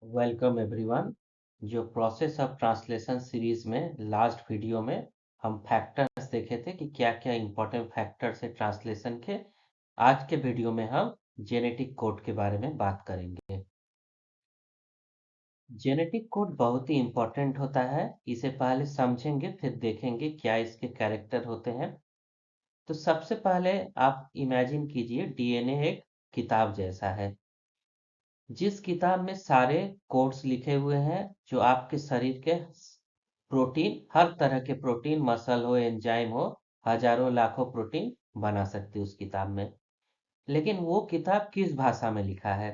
Welcome everyone. जो process of translation series में last video में हम फैक्टर्स देखे थे कि क्या क्या इंपॉर्टेंट फैक्टर्स है ट्रांसलेशन के। आज के वीडियो में हम जेनेटिक कोड के बारे में बात करेंगे। जेनेटिक कोड बहुत ही इंपॉर्टेंट होता है। इसे पहले समझेंगे फिर देखेंगे क्या इसके कैरेक्टर होते हैं। तो सबसे पहले आप इमेजिन कीजिए डीएनए एक किताब जैसा है, जिस किताब में सारे कोड्स लिखे हुए हैं जो आपके शरीर के प्रोटीन, हर तरह के प्रोटीन, मसल हो, एंजाइम हो, हजारों लाखों प्रोटीन बना सकती है उस किताब में। लेकिन वो किताब किस भाषा में लिखा है?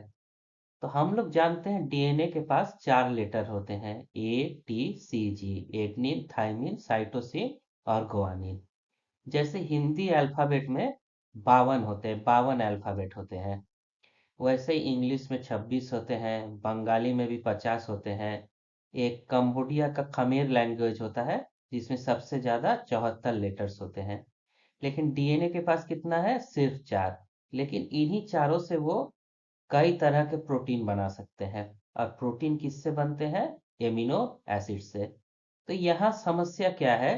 तो हम लोग जानते हैं डीएनए के पास 4 लेटर होते हैं, ATCG, एडनिन, थाइमिन, साइटोसिन और गुआनिन। जैसे हिंदी अल्फाबेट में 52 होते हैं, 52 अल्फाबेट होते हैं, वैसे ही इंग्लिश में 26 होते हैं, बंगाली में भी 50 होते हैं। एक कंबोडिया का खमेर लैंग्वेज होता है जिसमें सबसे ज्यादा 74 लेटर्स होते हैं। लेकिन डीएनए के पास कितना है? सिर्फ 4। लेकिन इन्हीं चारों से वो कई तरह के प्रोटीन बना सकते हैं। और प्रोटीन किससे बनते हैं? एमिनो एसिड से। तो यहाँ समस्या क्या है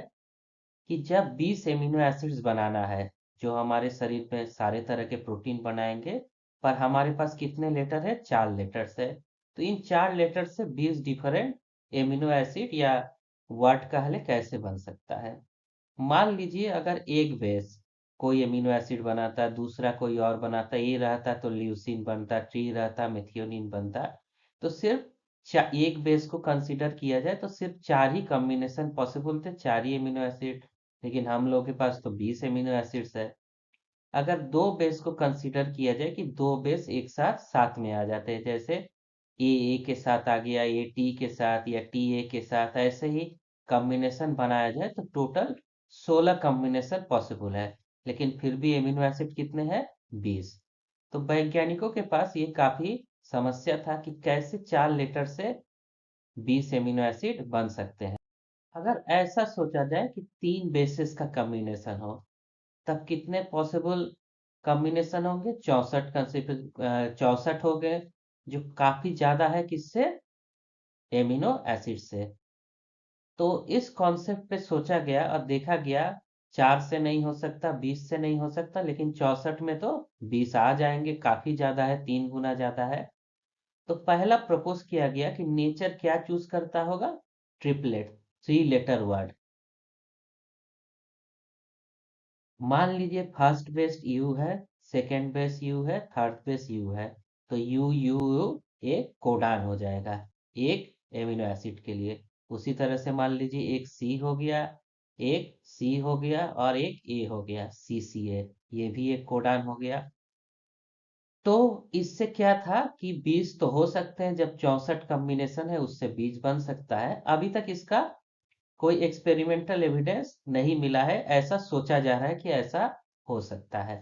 कि जब 20 एमिनो एसिड्स बनाना है जो हमारे शरीर में सारे तरह के प्रोटीन बनाएंगे, पर हमारे पास कितने लेटर है? 4 लेटर्स है। तो इन 4 लेटर से 20 डिफरेंट एमिनो एसिड या वर्ड कह ले कैसे बन सकता है? मान लीजिए अगर एक बेस कोई एमिनो एसिड बनाता, दूसरा कोई और बनाता, ए रहता तो ल्यूसीन बनता, टी रहता मेथियोनिन बनता। तो सिर्फ एक बेस को कंसीडर किया जाए तो सिर्फ 4 ही कॉम्बिनेशन पॉसिबल थे, 4 ही एमिनो एसिड। लेकिन हम लोगों के पास तो 20 एमिनो एसिड्स है। अगर दो बेस को कंसीडर किया जाए कि दो बेस एक साथ साथ में आ जाते हैं, जैसे ए के साथ आ गया, ए टी के साथ, या टी ए के साथ, ऐसे ही कॉम्बिनेशन बनाया जाए तो टोटल 16 कॉम्बिनेशन पॉसिबल है। लेकिन फिर भी एमिनो एसिड कितने हैं? 20। तो वैज्ञानिकों के पास ये काफी समस्या था कि कैसे 4 लेटर से 20 एमिनो एसिड बन सकते हैं। अगर ऐसा सोचा जाए कि 3 बेसिस का कॉम्बिनेशन हो, तब कितने पॉसिबल कॉम्बिनेशन होंगे? 64 64 हो गए, जो काफी ज्यादा है किससे? एमिनो एसिड से। तो इस कॉन्सेप्ट पे सोचा गया और देखा गया 4 से नहीं हो सकता, 20 से नहीं हो सकता, लेकिन 64 में तो 20 आ जाएंगे, काफी ज्यादा है, 3 गुना ज्यादा है। तो पहला प्रपोज किया गया कि नेचर क्या चूज करता होगा? Triplet, 3 letter word. मान लीजिए फर्स्ट बेस यू है, सेकंड बेस यू है, थर्ड बेस यू है। तो यू यू यू एक कोडान हो जाएगा एक एमिनो एसिड के लिए। उसी तरह से मान लीजिए एक सी हो गया, एक सी हो गया और एक ए हो गया, सी सी ए, ये भी एक कोडान हो गया। तो इससे क्या था कि 20 तो हो सकते हैं, जब 64 कॉम्बिनेशन है उससे 20 बन सकता है। अभी तक इसका कोई एक्सपेरिमेंटल एविडेंस नहीं मिला है, ऐसा सोचा जा रहा है कि ऐसा हो सकता है।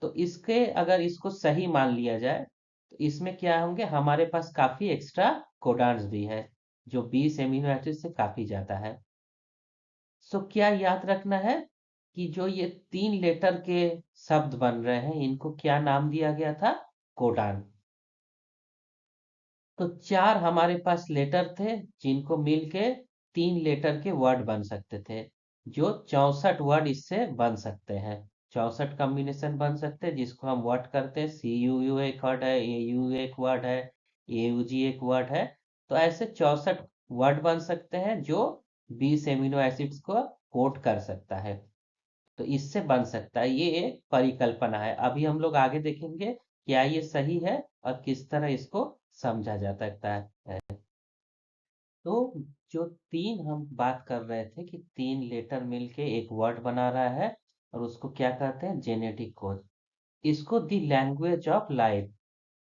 तो इसके अगर इसको सही मान लिया जाए तो इसमें क्या होंगे? हमारे पास काफी एक्स्ट्रा कोडान्स भी है जो 20 एमिनो एसिड से काफी ज्यादा है। सो क्या याद रखना है कि जो ये 3 लेटर के शब्द बन रहे हैं इनको क्या नाम दिया गया था? कोडान। तो 4 हमारे पास लेटर थे जिनको मिलके 3 लेटर के वर्ड बन सकते थे, जो 64 वर्ड इससे बन सकते हैं। 64 कॉम्बिनेशन बन सकते हैं जिसको हम वर्ड करते हैं। सी यू यू एक वर्ड है, ए यू एक वर्ड है, ए यू जी एक वर्ड है। तो ऐसे 64 वर्ड बन सकते हैं जो 20 एमिनो एसिड्स को कोड कर सकता है। तो इससे बन सकता है, ये एक परिकल्पना है। अभी हम लोग आगे देखेंगे क्या ये सही है और किस तरह इसको समझा जा सकता है। तो जो तीन हम बात कर रहे थे कि 3 लेटर मिलके एक वर्ड बना रहा है और उसको क्या कहते हैं? Genetic code. इसको दी लैंग्वेज ऑफ लाइफ,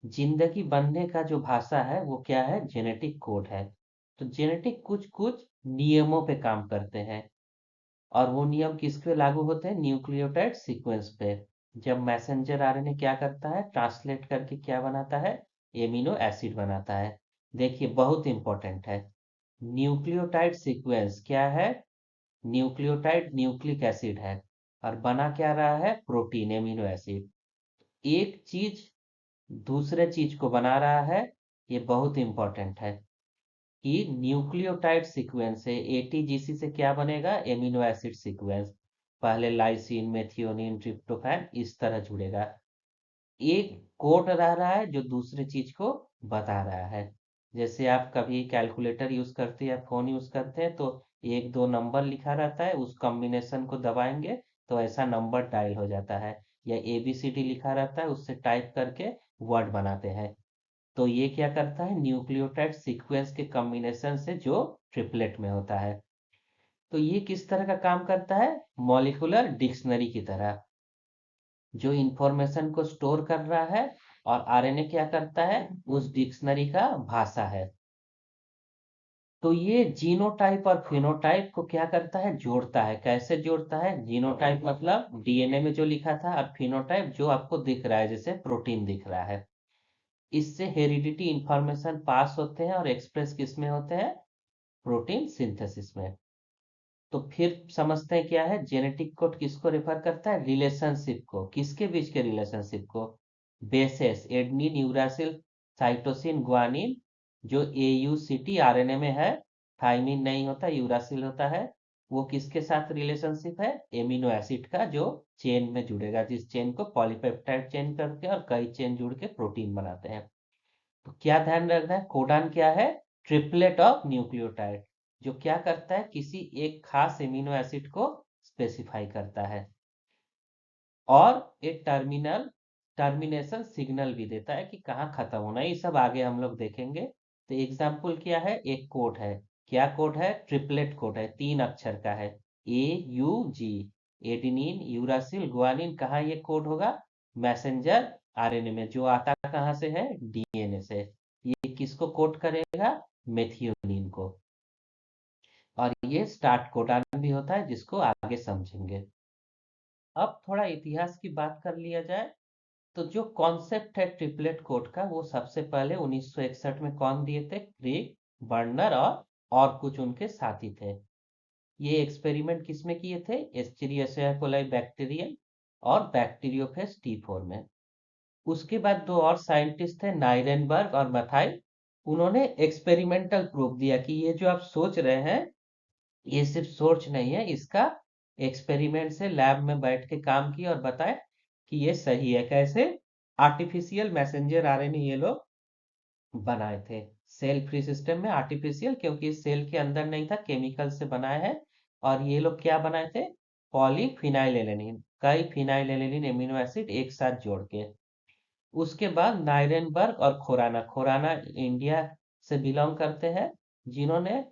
जिंदगी बनने का जो भाषा है वो क्या है? जेनेटिक कोड है। तो जेनेटिक कुछ कुछ नियमों पे काम करते हैं, और वो नियम किस पे लागू होते हैं? न्यूक्लियोटाइड सीक्वेंस पे। जब मैसेंजर आरएनए क्या करता है? ट्रांसलेट करके क्या बनाता है? एमिनो एसिड बनाता है। देखिए बहुत इंपॉर्टेंट है, न्यूक्लियोटाइड सीक्वेंस क्या है? न्यूक्लियोटाइड न्यूक्लिक एसिड है, और बना क्या रहा है? Protein, amino acid. एक चीज दूसरे चीज को बना रहा है, ये बहुत इंपॉर्टेंट है कि न्यूक्लियोटाइड सीक्वेंस से एटीजीसी से क्या बनेगा, एमिनो एसिड सीक्वेंस। पहले लाइसिन, मेथियोनिन, ट्रिप्टोफैन इस तरह जुड़ेगा। एक कोड रह रहा है जो दूसरी चीज को बता रहा है। जैसे आप कभी कैलकुलेटर यूज करते हैं या फोन यूज करते हैं तो एक दो नंबर लिखा रहता है, उस कॉम्बिनेशन को दबाएंगे तो ऐसा नंबर डायल हो जाता है। या एबीसीडी लिखा रहता है, उससे टाइप करके वर्ड बनाते हैं। तो ये क्या करता है, न्यूक्लियोटाइड सीक्वेंस के कॉम्बिनेशन से जो ट्रिपलेट में होता है। तो ये किस तरह का काम करता है, मॉलिक्यूलर डिक्शनरी की तरह, जो इंफॉर्मेशन को स्टोर कर रहा है। और आरएनए क्या करता है, उस डिक्शनरी का भाषा है। तो ये जीनोटाइप और फिनोटाइप को क्या करता है, जोड़ता है। कैसे जोड़ता है, जीनोटाइप मतलब डीएनए में जो लिखा था, और फिनोटाइप जो आपको दिख रहा है, जैसे प्रोटीन दिख रहा है। इससे हेरिडिटी इंफॉर्मेशन पास होते हैं और एक्सप्रेस किस में होते हैं, प्रोटीन सिंथेसिस में। तो फिर समझते हैं क्या है, जेनेटिक कोड किसको रेफर करता है, रिलेशनशिप को। किसके बीच के रिलेशनशिप को, bases, adenine, uracil, cytosine, guanine, जो एयूसीटी आरएनए में है। थाइमिन नहीं होता, यूरासिल होता है। वो किसके साथ रिलेशनशिप है, एमिनो एसिड का, जो चेन में जुड़ेगा, जिस चेन को पॉलीपेप्टाइड चेन करके और कई चेन जुड़ के प्रोटीन बनाते हैं। तो क्या ध्यान रखना है, कोडान क्या है, ट्रिपलेट ऑफ न्यूक्लियोटाइड, जो क्या करता है, किसी एक खास एमिनो एसिड को स्पेसिफाई करता है। और एक टर्मिनेशन सिग्नल भी देता है कि कहाँ खत्म होना है। ये सब आगे हम लोग देखेंगे। तो एग्जाम्पल क्या है, एक कोड है। क्या कोड है, ट्रिपलेट कोड है, 3 अक्षर का है, AUG। एडिनिन, यूरासिल, गुआनिन, कहाँ ये कोड होगा, मैसेंजर आरएनए में, जो आता कहाँ से है, डीएनए से। ये किसको कोड करेगा, मेथियोनिन को। और ये स्टार्ट कोडान भी होता है, जिसको आगे समझेंगे। अब थोड़ा इतिहास की बात कर लिया जाए। तो जो कॉन्सेप्ट है ट्रिपलेट कोड का, वो सबसे पहले 1961 में कौन दिए थे, क्रिक, बर्नर और कुछ उनके साथी थे। ये एक्सपेरिमेंट किसमें किए थे, एस्चेरिचिया कोलाई बैक्टीरियम और बैक्टीरियोफेज T4 में। उसके बाद दो और साइंटिस्ट थे, नाइरेनबर्ग और मथाई। उन्होंने एक्सपेरिमेंटल प्रूफ दिया कि ये जो आप सोच रहे हैं, ये सिर्फ सोच नहीं है, इसका एक्सपेरिमेंट से लैब में बैठ के काम किया और बताए कि ये सही है। कैसे, आर्टिफिशियल मैसेंजर आरएनए ये लोग बनाए थे। सेल फ्री सिस्टम में आर्टिफिशियल, क्योंकि सेल के अंदर नहीं था, केमिकल से बनाए हैं। और ये लोग क्या बनाए थे, पॉलीफिनाइल कई फिनाइल एमिनो एसिड एक साथ जोड़ के। उसके बाद नाइरेनबर्ग और खोराना, खोराना इंडिया से बिलोंग करते हैं, जिन्होंने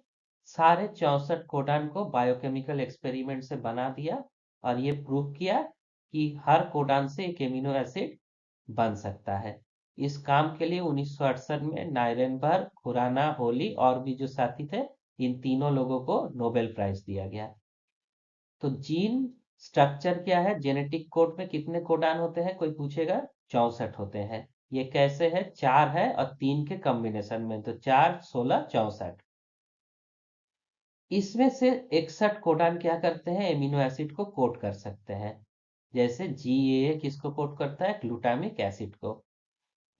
सारे 64 कोडान को बायोकेमिकल एक्सपेरिमेंट से बना दिया। और ये प्रूव किया कि हर कोडान से एक एमिनो एसिड बन सकता है। इस काम के लिए 1968 में नाइरेनबर्ग, खुराना, होली और भी जो साथी थे, इन तीनों लोगों को नोबेल प्राइज दिया गया। तो जीन स्ट्रक्चर क्या है, जेनेटिक कोड में कितने कोडान होते हैं, कोई पूछेगा, 64 होते हैं। ये कैसे है, 4 है और 3 के कॉम्बिनेशन में, तो 4, 16, 64। इसमें से 61 कोडान क्या करते हैं, एमिनो एसिड को कोड कर सकते हैं। जैसे GAA किसको कोड करता है, ग्लूटामिक एसिड को।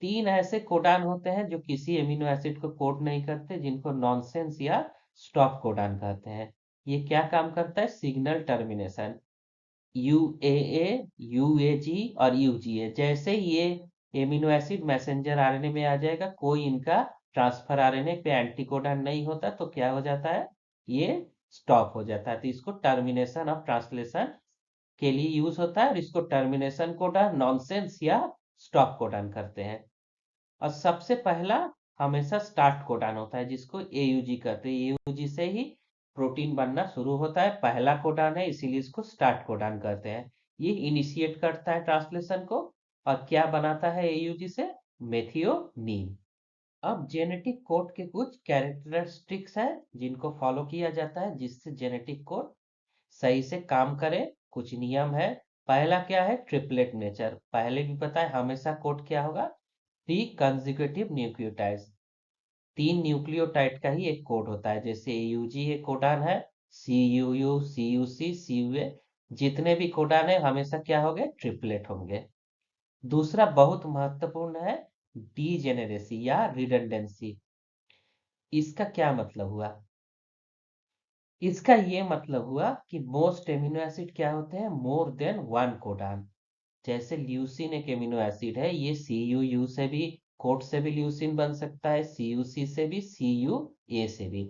3 ऐसे कोडान होते हैं जो किसी एमिनो एसिड को कोड नहीं करते, जिनको नॉनसेंस या स्टॉप कोडान कहते हैं। ये क्या काम करता है, सिग्नल टर्मिनेशन। UAA, UAG और UGA, जैसे ये एमिनो एसिड मैसेंजर आरएनए में आ जाएगा, कोई इनका ट्रांसफर आरएनए पे एंटीकोडन नहीं होता, तो क्या हो जाता है, ये स्टॉप हो जाता है। तो इसको टर्मिनेशन ऑफ ट्रांसलेशन के लिए यूज होता है, और इसको टर्मिनेशन कोडन, नॉनसेंस या स्टॉप कोडन करते हैं। और सबसे पहला हमेशा स्टार्ट कोडान होता है, जिसको AUG कहते हैं। AUG से ही प्रोटीन बनना शुरू होता है, पहला कोडान है, इसीलिए इसको स्टार्ट कोडान कहते हैं। ये इनिशिएट करता है ट्रांसलेशन को। और क्या बनाता है AUG से, मेथियोनीन। अब जेनेटिक कोड के कुछ कैरेक्टरिस्टिक्स हैं, जिनको फॉलो किया जाता है, जिससे जेनेटिक कोड सही से काम करे। कुछ नियम है। पहला क्या है, ट्रिपलेट नेचर, पहले भी पता है, हमेशा कोड क्या होगा, 3 कंसेक्यूटिव न्यूक्लियोटाइड्स। 3 न्यूक्लियोटाइड का ही एक कोड होता है। जैसे AUG एक कोडान है, CUU, CUC, CUA, जितने भी कोडान है हमेशा क्या होंगे, ट्रिपलेट होंगे। दूसरा बहुत महत्वपूर्ण है, डीजेनेरेसी या रिडंडेंसी। इसका क्या मतलब हुआ? इसका ये मतलब हुआ कि मोस्ट एमिनो एसिड क्या होते हैं? More than one codon. जैसे ल्यूसीन एक एमिनो एसिड है, ये CUU से भी, कोट से भी ल्यूसीन बन सकता है, CUC से भी, CUA से भी।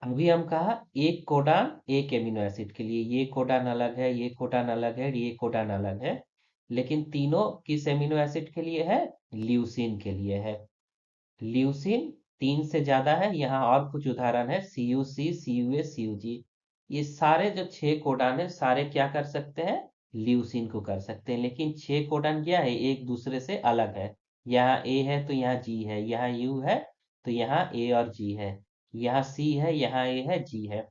अभी हम कहा एक कोडान एक एमिनो एसिड के लिए, ये कोडान अलग है, ये कोडान अलग है, ये कोडान अलग है, लेकिन तीनों किस एमिनो एसिड के लिए है? ल्यूसीन के लिए है। ल्यूसीन 3 से ज्यादा है, यहाँ और कुछ उदाहरण है, CUC, CUA, CUG। ये सारे जो 6 कोडान है, सारे क्या कर सकते हैं? ल्यूसीन को कर सकते हैं, लेकिन 6 कोडान क्या है? एक दूसरे से अलग है। यहाँ A है तो यहाँ G है, यहाँ U है तो यहाँ A और G है, यहाँ C है, यहाँ A है, G है।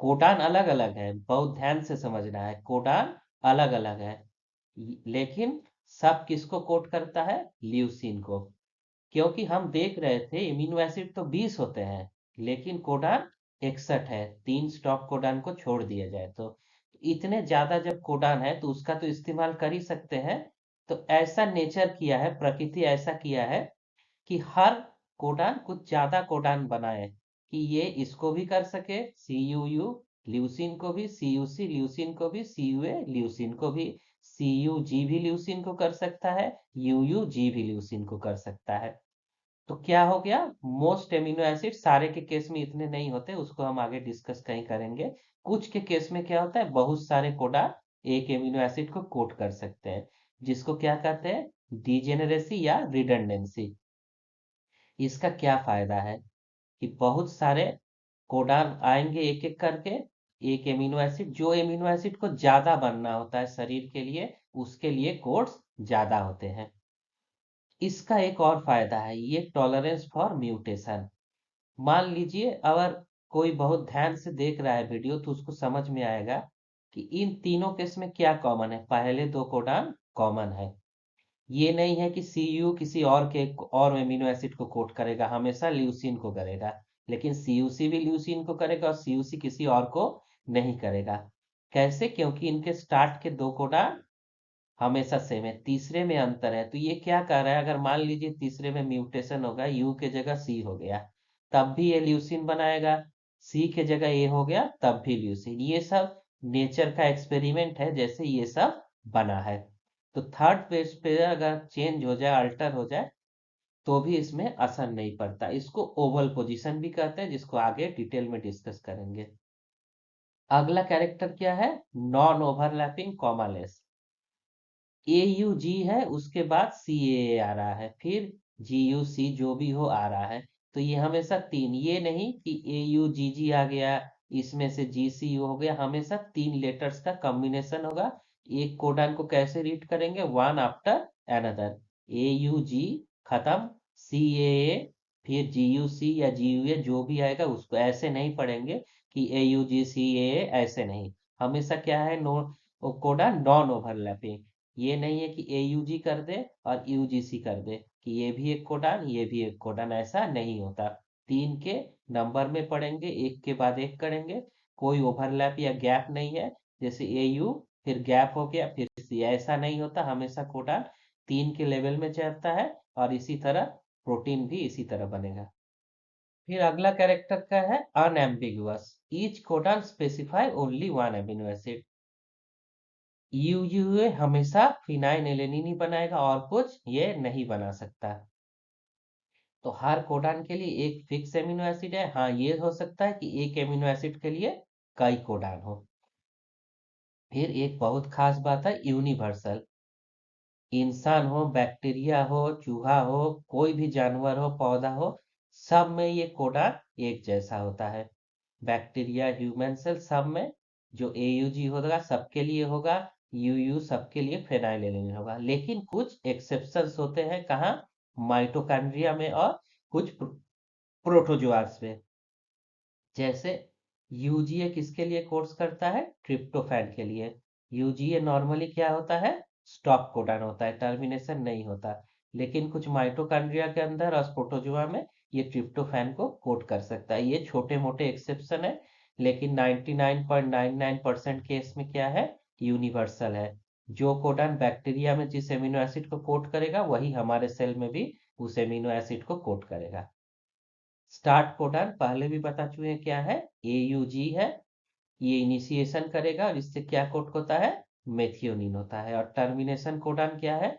कोडान अलग अलग है, बहुत ध्यान से समझना है, कोडान अलग अलग है, लेकिन सब किसको कोड करता है? ल्यूसीन को। क्योंकि हम देख रहे थे इम्यूनो एसिड तो 20 होते हैं, लेकिन कोडान 61 है, 3 स्टॉप कोडान को छोड़ दिया जाए तो। इतने ज्यादा जब कोडान है तो उसका तो इस्तेमाल कर ही सकते हैं। तो ऐसा नेचर किया है, प्रकृति ऐसा किया है कि हर कोडान कुछ ज्यादा कोडान बनाए, कि ये इसको भी कर सके, CUU ल्यूसिन को भी, CUC ल्यूसिन को भी, CUA ल्यूसिन को भी, CUG भी ल्यूसिन को कर सकता है, UUG भी ल्यूसिन को कर सकता है। तो क्या हो गया? मोस्ट एमिनो एसिड सारे के केस में इतने नहीं होते, उसको हम आगे डिस्कस कहीं करेंगे। कुछ के केस में क्या होता है? बहुत सारे कोडान एक एमिनो एसिड को कोड कर सकते हैं, जिसको क्या कहते हैं? डीजेनेरेसी या रिडंडेंसी। इसका क्या फायदा है? कि बहुत सारे कोडान आएंगे एक एक करके, एक एमिनो एसिड, जो एमिनो एसिड को ज्यादा बनना होता है शरीर के लिए, उसके लिए कोड्स ज्यादा होते हैं। इसका एक और फायदा है, ये टॉलरेंस फॉर म्यूटेशन। मान लीजिए अगर कोई बहुत ध्यान से देख रहा है वीडियो तो उसको समझ में आएगा कि इन तीनों केस में क्या कॉमन है। पहले 2 कोडान कॉमन है, ये नहीं है कि CU किसी और के और एमिनो एसिड को कोट करेगा, हमेशा ल्यूसीन को करेगा, लेकिन CUC भी ल्यूसीन को करेगा और CUC किसी और को नहीं करेगा। कैसे? क्योंकि इनके स्टार्ट के 2 कोडान हमेशा सेम है, तीसरे में अंतर है। तो ये क्या कह रहा है? अगर मान लीजिए तीसरे में म्यूटेशन होगा, यू के जगह सी हो गया, तब भी ये ल्यूसिन बनाएगा, सी के जगह ए हो गया तब भी ल्यूसिन। ये सब नेचर का एक्सपेरिमेंट है, जैसे ये सब बना है। तो थर्ड पेज पे अगर चेंज हो जाए, अल्टर हो जाए, तो भी इसमें असर नहीं पड़ता। इसको ओवल पोजीशन भी कहते हैं, जिसको आगे डिटेल में डिस्कस करेंगे। अगला कैरेक्टर क्या है? Non overlapping commaless. AUG है, उसके बाद CAA आ रहा है, फिर GUC जो भी हो आ रहा है। तो ये हमेशा तीन, ये नहीं कि AUGG आ गया, इसमें से GCU हो गया, हमेशा 3 लेटर्स का कॉम्बिनेशन होगा। एक कोडान को कैसे रीड करेंगे? One after another. AUG खत्म, CAA, फिर GUC या GUA जो भी आएगा उसको ऐसे नहीं पढ़ेंगे कि AUGCAA, ऐसे नहीं। हमेशा क्या है? नो कोडा नॉन ओवरलैपिंग। ये नहीं है कि AUG कर दे और UGC कर दे, कि ये भी एक कोडान ये भी एक कोडान, ऐसा नहीं होता। तीन के नंबर में पढ़ेंगे, एक के बाद एक करेंगे, कोई ओवरलैप या गैप नहीं है। जैसे AU फिर गैप हो गया फिर C, ऐसा नहीं होता। हमेशा कोडान 3 के लेवल में चलता है, और इसी तरह प्रोटीन भी इसी तरह बनेगा। फिर अगला कैरेक्टर का है unambiguous. Each codon specify only one amino acid. UUA हमेशा फिनाइल एलेनिन ही बनाएगा, और कुछ ये नहीं बना सकता। तो हर कोडान के लिए एक फिक्स एमिनो एसिड है। हाँ, ये हो सकता है कि एक एमिनो एसिड के लिए कई कोडान हो। फिर एक बहुत खास बात है, यूनिवर्सल। इंसान हो, बैक्टीरिया हो, चूहा हो, कोई भी जानवर हो, पौधा हो, सब में ये कोडान एक जैसा होता है। बैक्टीरिया, ह्यूमन सेल, सब में जो AUG होगा सबके लिए होगा, UU सबके लिए फेनाइलेनिन होगा। लेकिन कुछ एक्सेप्शंस होते हैं, कहाँ? माइटोकॉन्ड्रिया में और कुछ प्रोटोजोआस में। जैसे UGA किसके लिए कोर्स करता है? ट्रिप्टोफैन के लिए। UGA नॉर्मली क्या होता है? स्टॉप कोडन होता है, टर्मिनेशन नहीं होता। लेकिन कुछ माइटोकॉन्ड्रिया के अंदर और प्रोटोजोआ में ये ट्रिप्टोफैन को कोड कर सकता है। ये छोटे मोटे एक्सेप्शन है, लेकिन 99.99% केस में क्या है? यूनिवर्सल है। जो कोडान बैक्टीरिया में जिस एमिनो एसिड को कोड करेगा वही हमारे सेल में भी उस एमिनो एसिड को कोड करेगा। स्टार्ट कोडान पहले भी बता चुके हैं क्या है, AUG है। ये इनिशिएशन करेगा और इससे क्या कोड होता है, मेथियोनिन होता है। और टर्मिनेशन कोडान क्या है,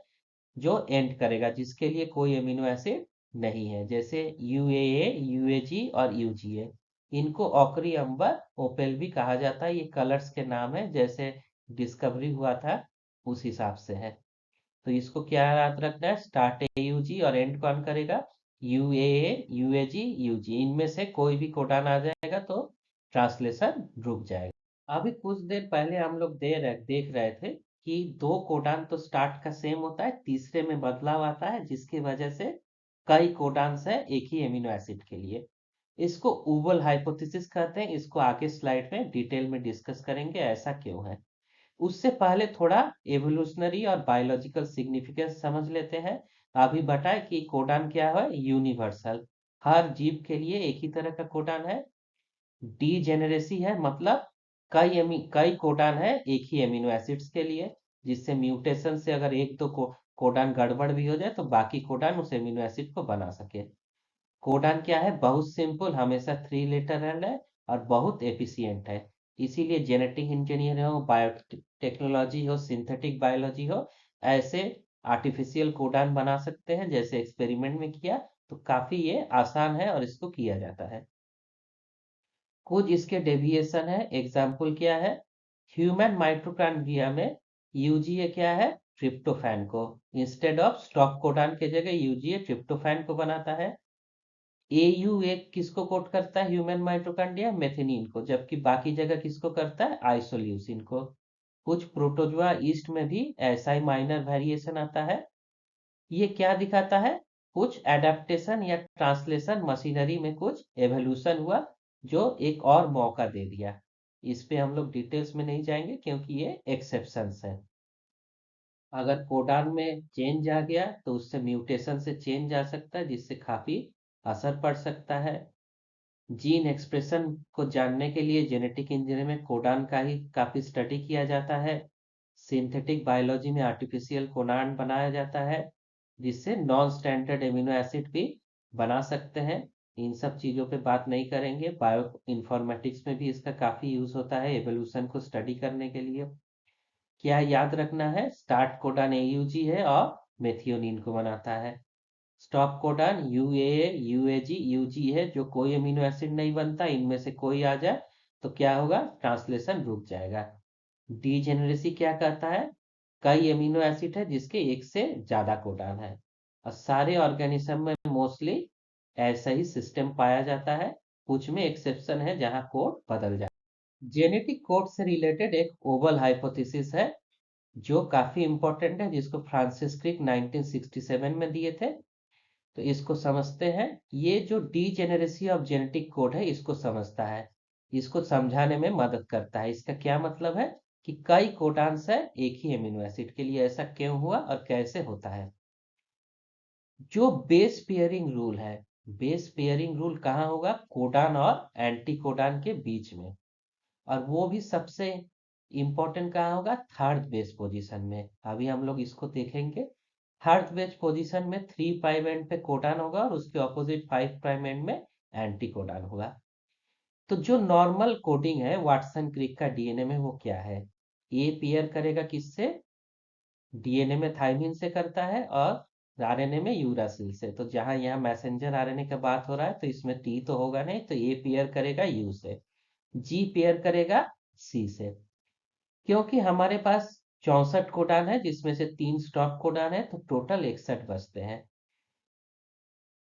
जो एंड करेगा, जिसके लिए कोई एमिनो एसिड नहीं है, जैसे UAA, UAG और UGA। इनको ऑकरी अंबर ओपेल भी कहा जाता है। ये कलर्स के नाम है, जैसे डिस्कवरी हुआ था उस हिसाब से है। तो इसको क्या याद रखना है, स्टार्ट AUG और एंड कौन करेगा, UAA, UAG, UG। इनमें से कोई भी कोडान आ जाएगा तो ट्रांसलेशन रुक जाएगा। अभी कुछ देर पहले हम लोग देख रहे थे कि दो कोडान तो स्टार्ट का सेम होता है, तीसरे में बदलाव आता है, जिसकी वजह से कई कोडान्स है एक ही एमिनो एसिड के लिए। इसको उबल हाइपोथेसिस कहते हैं। इसको आगे स्लाइड में डिटेल में डिस्कस करेंगे ऐसा क्यों है। उससे पहले थोड़ा एवोल्यूशनरी और बायोलॉजिकल सिग्निफिकेंस समझ लेते हैं। अभी बताए कि कोडान क्या है, यूनिवर्सल, हर जीव के लिए एक ही तरह का कोडान है। डीजेनेरेसी है, मतलब कई कोडान है एक ही एमिनो एसिड्स के लिए, जिससे म्यूटेशन से अगर एक दो कोडान गड़बड़ भी हो जाए तो बाकी कोडान उस एमिनो एसिड को बना सके। कोडान क्या है, बहुत सिंपल, हमेशा 3 लेटर है और बहुत एफिशिएंट है। इसीलिए जेनेटिक इंजीनियर हो, बायोटेक्नोलॉजी हो, सिंथेटिक बायोलॉजी हो, ऐसे आर्टिफिशियल कोडान बना सकते हैं। जैसे एक्सपेरिमेंट में किया तो काफी ये आसान है और इसको किया जाता है। कुछ इसके डेविएशन है, एग्जाम्पल क्या है, ह्यूमन माइटोकॉन्ड्रिया में यूजीए क्या है, ट्रिप्टोफैन को, इंस्टेड ऑफ स्टॉप कोडान के जगह यूजीए ट्रिप्टोफैन को बनाता है। AU एक किसको कोड करता है, ह्यूमन माइटोकॉन्ड्रिया, मेथिनीन को, जबकि बाकी जगह किसको करता है, आइसोल्यूसिन को। कुछ प्रोटोजोआ ईस्ट में भी ऐसा ही माइनर वेरिएशन आता है। ये क्या दिखाता है, कुछ एडेप्टेशन या ट्रांसलेशन मशीनरी में कुछ एवोल्यूशन हुआ जो एक और मौका दे दिया। इस पे हम लोग डिटेल्स में नहीं जाएंगे क्योंकि ये एक्सेप्शंस है। अगर कोडान में चेंज आ गया तो उससे म्यूटेशन से चेंज आ सकता है, जिससे काफी असर पड़ सकता है। जीन एक्सप्रेशन को जानने के लिए जेनेटिक इंजीनियरिंग में कोडान का ही काफी स्टडी किया जाता है। सिंथेटिक बायोलॉजी में आर्टिफिशियल कोडान बनाया जाता है, जिससे नॉन स्टैंडर्ड एमिनो एसिड भी बना सकते हैं। इन सब चीजों पे बात नहीं करेंगे। बायो इन्फॉर्मेटिक्स में भी इसका काफी यूज होता है एवोल्यूशन को स्टडी करने के लिए। क्या याद रखना है, स्टार्ट कोडान AUG है और मेथियोनिन को बनाता है। Stop codon UAA, UAG, UG है, जो कोई अमीनो एसिड नहीं बनता, इनमें से कोई आ जाए तो क्या होगा, ट्रांसलेशन रुक जाएगा। डीजेनरेसी क्या कहता है, कई अमीनो एसिड है जिसके एक से ज्यादा कोडान है। और सारे ऑर्गेनिज्म में मोस्टली ऐसा ही सिस्टम पाया जाता है, कुछ में एक्सेप्शन है जहां कोड बदल जाता है। जेनेटिक कोड से रिलेटेड एक ओवल हाइपोथेसिस है जो काफी इंपॉर्टेंट है, जिसको फ्रांसिस क्रिक 1967 में दिए थे। तो इसको समझते हैं। ये जो डीजेनेरेसी ऑफ जेनेटिक कोड है इसको समझता है, इसको समझाने में मदद करता है। इसका क्या मतलब है कि कई कोडान्स है एक ही एमिनो एसिड के लिए, ऐसा क्यों हुआ और कैसे होता है। जो बेस पेयरिंग रूल है, बेस पेयरिंग रूल कहाँ होगा, कोडान और एंटी कोडान के बीच में। और वो भी सबसे इंपॉर्टेंट कहाँ होगा, थर्ड बेस पोजीशन में। अभी हम लोग इसको देखेंगे। थर्ड बेस पोजीशन में 3 प्राइम एंड पे कोडान होगा और उसके ऑपोजिट 5 प्राइम एंड में एंटी कोडान होगा। तो जो नॉर्मल कोडिंग है वाटसन क्रिक का डीएनए में, वो क्या है, ए पेयर करेगा किससे, डीएनए में थाइमिन से करता है और आरएनए में यूरासिल से। तो जहां यहाँ मैसेंजर आरएनए का बात हो रहा है तो इसमें टी तो होगा नहीं, तो ए पेयर करेगा यू से, जी पेयर करेगा सी से। क्योंकि हमारे पास 64 कोडान है जिसमें से 3 स्टॉप कोडान है, तो टोटल 61 बचते हैं।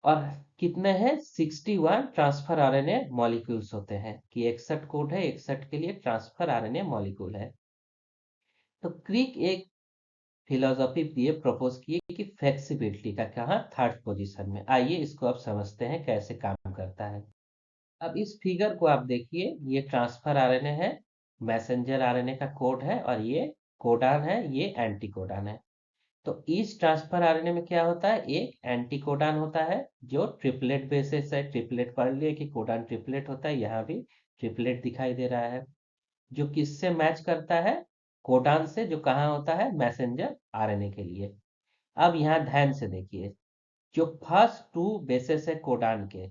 और कितने हैं, 61 ट्रांसफर आरएनए मॉलिक्यूल्स होते हैं, कि 61 कोड है, 61 के लिए ट्रांसफर आरएनए मॉलिक्यूल है। तो क्रिक एक फिलोसॉफी दिए, प्रपोज किए कि फ्लेक्सिबिलिटी का, कहा, थर्ड पोजीशन में। आइए इसको अब समझते हैं कैसे काम करता है। अब इस फिगर को आप देखिए, ये ट्रांसफर आरएनए है, मैसेंजर आरएनए का कोड है, और ये कोडान है, ये एंटी कोडान है। तो इस ट्रांसफर आरएनए में क्या होता है, एक एंटी कोडान होता है जो ट्रिपलेट बेसिस है। ट्रिपलेट पढ़ लिए कि कोडान ट्रिपलेट होता है, यहाँ भी ट्रिपलेट दिखाई दे रहा है, जो किससे मैच करता है, कोडान से जो कहाँ होता है, मैसेंजर आरएनए के लिए। अब यहाँ ध्यान से देखिए, जो फर्स्ट टू बेसेस है कोडान के,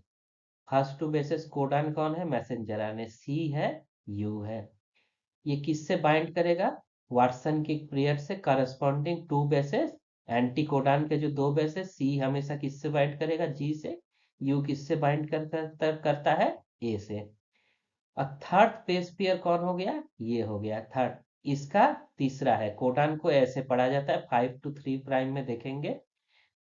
फर्स्ट टू बेसिस कोडान कौन है, मैसेंजर आरएनए, सी है, यू है। ये किससे बाइंड करेगा, वाटसन की पीरियड से corresponding to bases, anticodon के जो दो बेसेस, सी हमेशा किससे बाइंड करेगा, जी से, यू किससे बाइंड करता है, ए से। और थर्ड बेस पेयर कौन हो गया, ये हो गया थर्ड। इसका तीसरा है, कोडान को ऐसे पढ़ा जाता है 5 to 3 में देखेंगे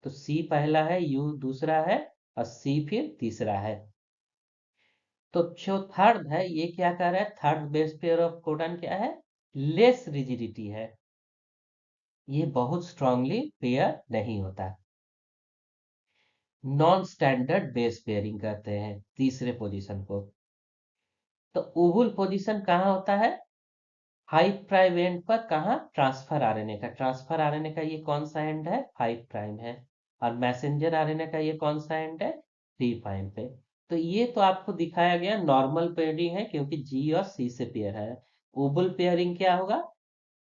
तो सी पहला है, यू दूसरा है, और सी फिर तीसरा है। तो जो थर्ड है, ये क्या कर रहा है, third base pair of codon क्या है, लेस रिजिडिटी है, ये बहुत स्ट्रांगली पेयर नहीं होता। नॉन स्टैंडर्ड बेस पेयरिंग कहते हैं तीसरे पोजीशन को। तो ओवल पोजीशन कहाँ होता है, 5' एंड पर, कहाँ, ट्रांसफर आरएनए का, ट्रांसफर आरएनए का ये कौन सा एंड है, 5' है। और मैसेंजर आरएनए का ये कौन सा एंड है, 3' पे। तो ये तो आपको दिखाया गया नॉर्मल पेयरिंग है, क्योंकि जी और सी से पेयर है। ओवल पेयरिंग क्या होगा,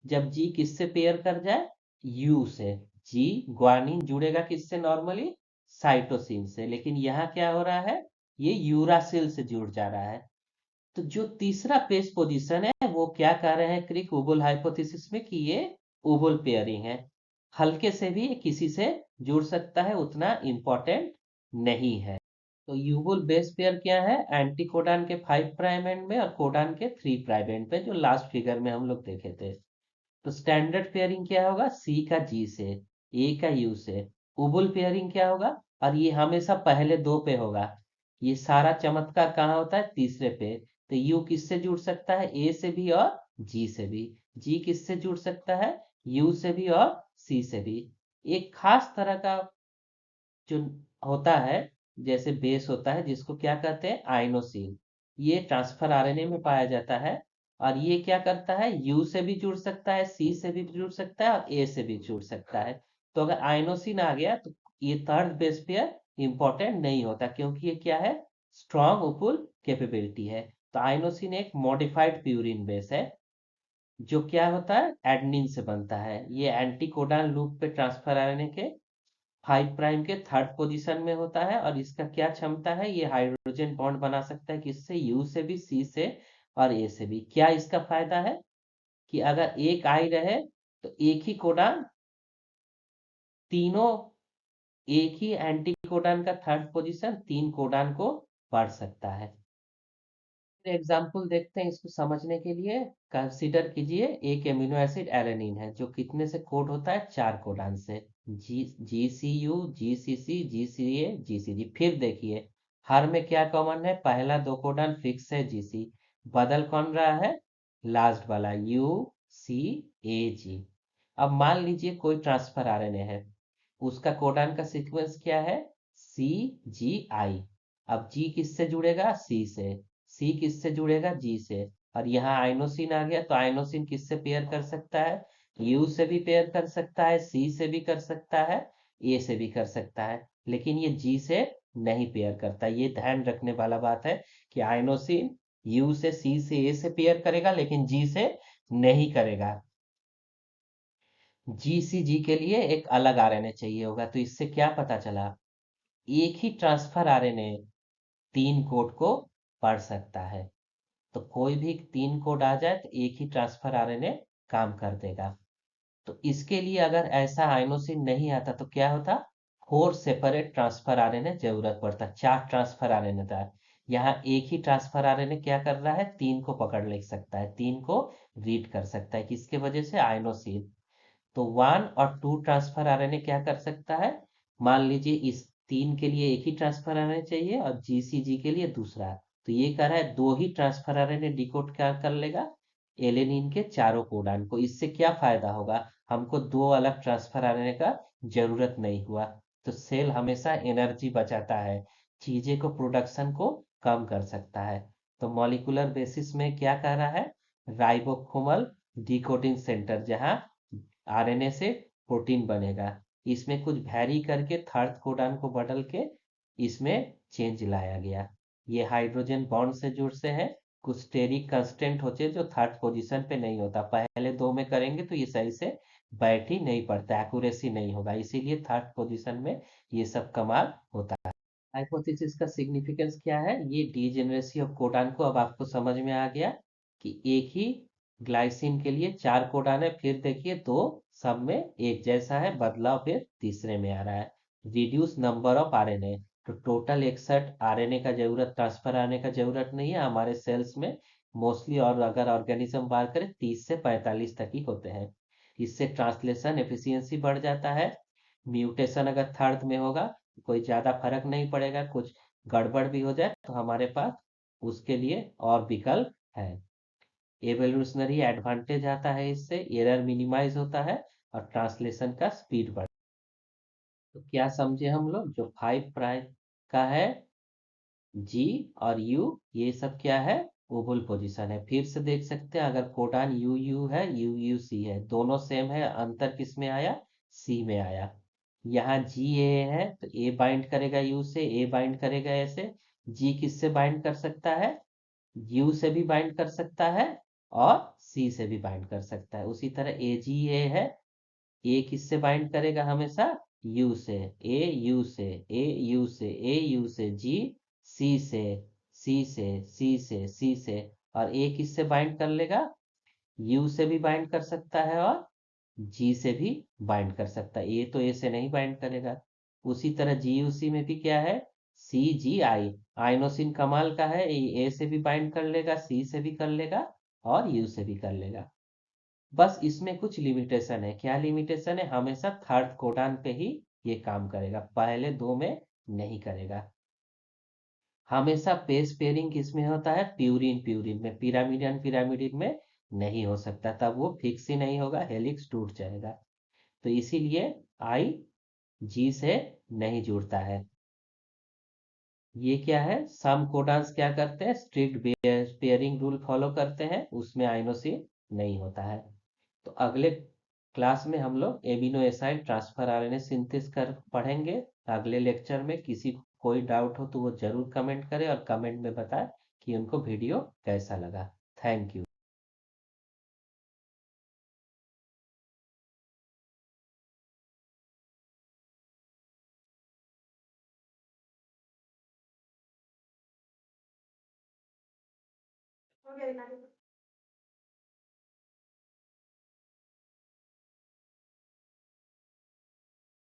जब जी किससे पेयर कर जाए, यू से। जी ग्वानिन जुड़ेगा किससे नॉर्मली, साइटोसिन से, लेकिन यहाँ क्या हो रहा है, ये यूरासिल से जुड़ जा रहा है। तो जो तीसरा पेस पोजीशन है, वो क्या कह रहे हैं क्रिक ओबल हाइपोथेसिस में, कि ये ओबल पेयरिंग है, हल्के से भी किसी से जुड़ सकता है, उतना इंपॉर्टेंट नहीं है। तो यूबल बेस पेयर क्या है, एंटी कोडान के 5' एंड में और कोडान के 3' एंड पे, जो लास्ट फिगर में हम लोग देखे थे। तो स्टैंडर्ड पेयरिंग क्या होगा, सी का जी से, ए का यू से। ओबल पेयरिंग क्या होगा, और ये हमेशा पहले दो पे होगा, ये सारा चमत्कार कहाँ होता है, तीसरे पे। तो यू किससे जुड़ सकता है, ए से भी और जी से भी। जी किससे जुड़ सकता है, यू से भी और सी से भी। एक खास तरह का जो होता है, जैसे बेस होता है, जिसको क्या कहते हैं, आइनोसिन, ये ट्रांसफर आरएनए में पाया जाता है। और ये क्या करता है, यू से भी जुड़ सकता है, सी से भी जुड़ सकता है, और ए से भी जुड़ सकता है। तो अगर आइनोसिन आ गया तो ये थर्ड बेस पेयर इंपॉर्टेंट नहीं होता, क्योंकि ये क्या है, स्ट्रॉन्ग ओपुल कैपेबिलिटी है। तो आइनोसिन एक मॉडिफाइड प्यूरिन बेस है, जो क्या होता है, एडनिन से बनता है। ये एंटी कोडान लूप पे ट्रांसफर आरएनए के 5' के थर्ड पोजीशन में होता है। और इसका क्या क्षमता है, ये हाइड्रोजन बॉन्ड बना सकता है, किससे, यू से भी, सी से और ए से भी। क्या इसका फायदा है, कि अगर एक आई रहे तो एक ही कोडान, तीनों, एक ही एंटी कोडान का थर्ड पोजीशन तीन कोडान को पढ़ सकता है। एग्जाम्पल देखते हैं इसको समझने के लिए। कंसीडर कीजिए एक एमिनो एसिड एलेनिन है, जो कितने से कोड होता है, 4 कोडान से, जी सी यू, जी सी सी, जी सी ए, जी सी जी। फिर देखिए हर में क्या कॉमन है, पहला दो कोडान फिक्स है, जी सी, बदल कौन रहा है, लास्ट वाला, यू सी ए जी। अब मान लीजिए कोई ट्रांसफर आरएनए है, उसका कोडान का सीक्वेंस क्या है, सी जी आई। अब जी किससे जुड़ेगा, सी से, सी किससे जुड़ेगा, जी से। और यहाँ आइनोसिन आ गया, तो आइनोसिन किससे पेयर कर सकता है, यू से भी पेयर कर सकता है, सी से भी कर सकता है, ए से भी कर सकता है, लेकिन ये जी से नहीं पेयर करता। ये ध्यान रखने वाला बात है कि आइनोसिन यू से, सी से, ए से पेयर करेगा, लेकिन जी से नहीं करेगा। जीसीजी के लिए एक अलग आरएनए चाहिए होगा। तो इससे क्या पता चला, एक ही ट्रांसफर आरएनए तीन कोड को पढ़ सकता है। तो कोई भी तीन कोड आ जाए तो एक ही ट्रांसफर आरएनए काम कर देगा। तो इसके लिए अगर ऐसा आइनोसिन नहीं आता तो क्या होता, 4 सेपरेट ट्रांसफर आरएनए जरूरत पड़ता, 4 ट्रांसफर आरएनए था। यहाँ एक ही ट्रांसफर आरएनए क्या कर रहा है, तीन को पकड़ ले सकता है, तीन को रीड कर सकता है, किसके वजह से, आइनोसिन। तो 1 और 2 ट्रांसफर आरएनए क्या कर सकता है, मान लीजिए इस तीन के लिए एक ही ट्रांसफर आरएनए चाहिए और जीसीजी के लिए दूसरा, तो ये कह रहा है दो ही ट्रांसफर आरएनए डिकोड क्या कर लेगा, एलेनिन के चारों कोडान को। इससे क्या फायदा होगा, हमको दो अलग ट्रांसफर आरएनए का जरूरत नहीं हुआ। तो सेल हमेशा एनर्जी बचाता है, चीजें को प्रोडक्शन को कम कर सकता है। तो मॉलिक्यूलर बेसिस में क्या कह रहा है, राइबोसोमल डिकोडिंग सेंटर, जहां आरएनए से प्रोटीन बनेगा, इसमें कुछ वैरी करके थर्ड कोडान को बदल के इसमें चेंज लाया गया। ये हाइड्रोजन बॉन्ड से जुड़ से है, कुछ स्टेरिक कंस्टेंट होते हैं जो थर्ड पोजीशन पे नहीं होता, पहले दो में करेंगे तो ये सही से बैठ ही नहीं पड़ता, एक्यूरेसी नहीं होगा, इसीलिए थर्ड पोजीशन में ये सब कमाल होता है। हाइपोथेसिस का सिग्निफिकेंस क्या है, ये डीजेनरेसी ऑफ कोडान को अब आपको समझ में आ गया कि एक ही ग्लाइसिन के लिए चार कोडान है, फिर देखिए दो सब में एक जैसा है, बदलाव फिर तीसरे में आ रहा है। रिड्यूस नंबर ऑफ आरएनए, तो टोटल 61 आरएनए का जरूरत, ट्रांसफर आने का जरूरत नहीं है हमारे सेल्स में, मोस्टली, और अगर ऑर्गेनिज्म बात करें 30 से 45 तक ही होते हैं। इससे ट्रांसलेशन एफिशिएंसी बढ़ जाता है। म्यूटेशन अगर थर्ड में होगा कोई ज्यादा फर्क नहीं पड़ेगा, कुछ गड़बड़ भी हो जाए तो हमारे पास उसके लिए और विकल्प है। एवोल्यूशनरी एडवांटेज आता है, इससे एरर मिनिमाइज होता है और ट्रांसलेशन का स्पीड बढ़। तो क्या समझे हम लोग, जो 5 प्राइम का है जी और यू, ये सब क्या है, ओवल पोजीशन है। फिर से देख सकते हैं, अगर कोडान यू यू है, यू यू सी है, दोनों सेम है, अंतर किस में आया, सी में आया। यहाँ जी ए है तो ए बाइंड करेगा यू से, ए बाइंड करेगा ए से। जी किससे बाइंड कर सकता है, यू से भी बाइंड कर सकता है और सी से भी बाइंड कर सकता है। उसी तरह ए जी ए है, ए किससे बाइंड करेगा हमेशा, यू से, ए यू से, ए यू से, ए यू से, जी सी से, सी से, सी से, सी से, और ए किससे बाइंड कर लेगा, यू से भी बाइंड कर सकता है और जी से भी बाइंड कर सकता है, ए तो ए से नहीं बाइंड करेगा। उसी तरह जी यू सी में भी क्या है, सी जी आई, आइनोसिन कमाल का है, ए से भी बाइंड कर लेगा, सी से भी कर लेगा और यू से भी कर लेगा। बस इसमें कुछ लिमिटेशन है, क्या लिमिटेशन है, हमेशा थर्ड कोडान पे ही ये काम करेगा, पहले दो में नहीं करेगा। हमेशा पेस पेयरिंग किसमें होता है, प्यूरिन प्यूरिन में, पिरामिडिन पिरामिडिन में नहीं हो सकता, तब वो फिक्स ही नहीं होगा, हेलिक्स टूट जाएगा। तो इसीलिए आई जी से नहीं जुड़ता है। ये क्या है, सम कोडान्स क्या करते हैं, स्ट्रिक्ट पेयरिंग रूल फॉलो करते हैं, उसमें आइनोसिन नहीं होता है। तो अगले क्लास में हम लोग amino acid transfer RNA synthesis कर पढ़ेंगे अगले लेक्चर में। किसी को कोई डाउट हो तो वो जरूर कमेंट करे और कमेंट में बताए कि उनको वीडियो कैसा लगा। Thank you.